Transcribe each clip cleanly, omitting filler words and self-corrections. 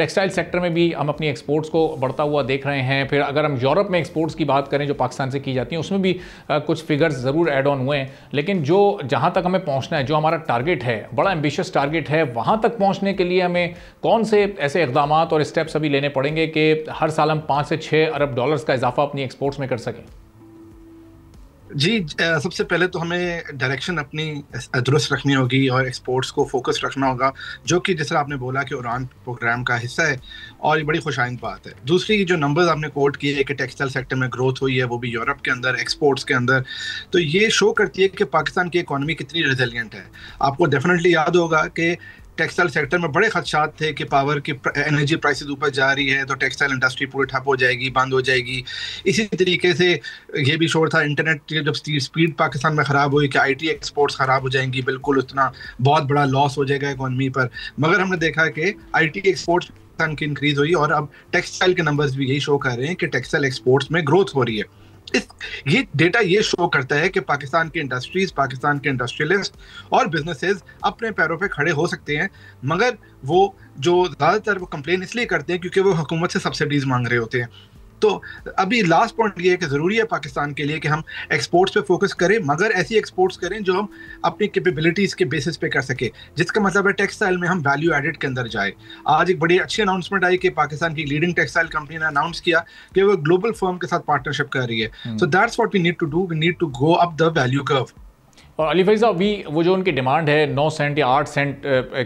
Textile sector में भी हम अपनी एक्सपोर्ट्स को बढ़ता हुआ देख रहे हैं। फिर अगर हम यूरोप में एक्सपोर्ट्स की बात करें जो पाकिस्तान से की जाती हैं, उसमें भी कुछ फिगर्स ज़रूर ऐड ऑन हुए हैं, लेकिन जो जहाँ तक हमें पहुँचना है, जो हमारा टारगेट है, बड़ा एम्बिशियस टारगेट है, वहाँ तक पहुँचने के लिए हमें कौन से ऐसे इक़दामात और स्टेप्स अभी लेने पड़ेंगे कि हर साल हम 5 से 6 अरब डॉलर्स का इजाफा अपनी एक्सपोर्ट्स में कर सकें? जी, सबसे पहले तो हमें डायरेक्शन अपनी दुरुस्त रखनी होगी और एक्सपोर्ट्स को फोकस रखना होगा, जो कि जैसे आपने बोला कि उड़ान प्रोग्राम का हिस्सा है, और ये बड़ी खुशाइंद बात है। दूसरी जो नंबर्स आपने कोट किए है कि टेक्सटाइल सेक्टर में ग्रोथ हुई है, वो भी यूरोप के अंदर एक्सपोर्ट्स के अंदर, तो ये शो करती है कि पाकिस्तान की इकॉनमी कितनी रिजिलियंट है। आपको डेफिनेटली याद होगा कि टेक्सटाइल सेक्टर में बड़े खदशात थे कि पावर की एनर्जी प्राइसेस ऊपर जा रही है तो टेक्सटाइल इंडस्ट्री पूरी ठप हो जाएगी, बंद हो जाएगी। इसी तरीके से ये भी शोर था इंटरनेट की जब स्पीड पाकिस्तान में ख़राब हुई कि आईटी एक्सपोर्ट्स ख़राब हो जाएंगी, बिल्कुल उतना बहुत बड़ा लॉस हो जाएगा इकॉनमी पर। मगर हमने देखा कि आईटी एक्सपोर्ट्स की इंक्रीज हुई और अब टेक्सटाइल के नंबर्स भी यही शो कर रहे हैं कि टेक्सटाइल एक्सपोर्ट्स में ग्रोथ हो रही है। ये डेटा ये शो करता है कि पाकिस्तान की इंडस्ट्रीज, पाकिस्तान के इंडस्ट्रियलिस्ट और बिजनेसेस अपने पैरों पे खड़े हो सकते हैं, मगर वो जो ज़्यादातर वो कंप्लेन इसलिए करते हैं क्योंकि वो हुकूमत से सब्सिडीज मांग रहे होते हैं। तो अभी लास्ट पॉइंट ये है कि ज़रूरी है पाकिस्तान के लिए कि हम एक्सपोर्ट्स पे फोकस करें, मगर ऐसी एक्सपोर्ट्स करें जो हम अपनी कैपेबिलिटीज़ के बेसिस पे कर सके, जिसका मतलब है टेक्सटाइल में हम वैल्यू एडेड के अंदर जाए। आज एक बड़ी अच्छी अनाउंसमेंट आई कि पाकिस्तान की लीडिंग टेक्सटाइल कंपनी ने अनाउंस किया कि वो ग्लोबल फर्म के साथ पार्टनरशिप कर रही है। So that's what we need to do, we need to go up the value curve. और अली फैज़ साहब, अभी वो जो उनकी डिमांड है 9 सेंट या 8 सेंट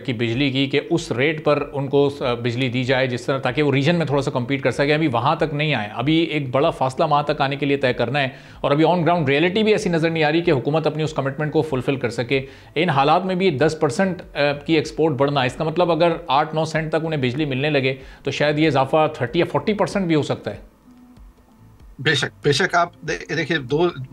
की बिजली की, कि उस रेट पर उनको बिजली दी जाए जिस तरह, ताकि वो रीजन में थोड़ा सा कम्पीट कर सके, अभी वहाँ तक नहीं आए। अभी एक बड़ा फासला वहाँ तक आने के लिए तय करना है, और अभी ऑन ग्राउंड रियलिटी भी ऐसी नज़र नहीं आ रही कि हुकूमत अपनी उस कमिटमेंट को फुलफिल कर सके। इन हालात में भी 10% की एक्सपोर्ट बढ़ना, इसका मतलब अगर 8-9 सेंट तक उन्हें बिजली मिलने लगे तो शायद ये इजाफा 30 या 40% भी हो सकता है। बेशक बेशक, आप देखिए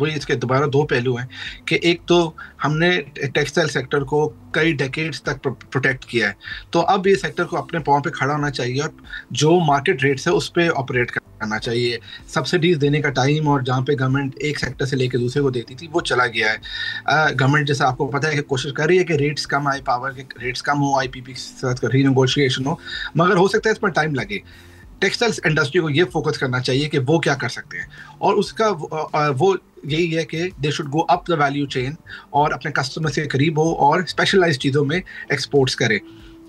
इसके दोबारा दो पहलू हैं कि एक तो हमने टेक्सटाइल सेक्टर को कई डेकेड्स तक प्रोटेक्ट किया है, तो अब ये सेक्टर को अपने पाँव पे खड़ा होना चाहिए और जो मार्केट रेट्स है उस पे ऑपरेट करना चाहिए। सब्सिडीज देने का टाइम और जहाँ पे गवर्नमेंट एक सेक्टर से लेकर दूसरे को देती थी वो चला गया है। गवर्नमेंट जैसे आपको पता है कि कोशिश कर रही है कि रेट्स कम आए, पावर के रेट्स कम हो, IPP के साथ रीनेगोशिएशन हो, मगर हो सकता है इस पर टाइम लगे। टेक्सटाइल इंडस्ट्री को ये फोकस करना चाहिए कि वो क्या कर सकते हैं, और उसका वो यही है कि they should go up the value chain और अपने कस्टमर से करीब हो और स्पेशलाइज्ड चीज़ों में एक्सपोर्ट्स करे।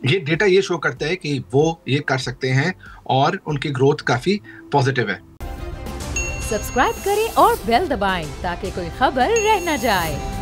ये डेटा ये शो करता है कि वो ये कर सकते हैं और उनकी ग्रोथ काफ़ी पॉजिटिव है। सब्सक्राइब करें और बेल दबाएं ताकि कोई खबर रह न जाए।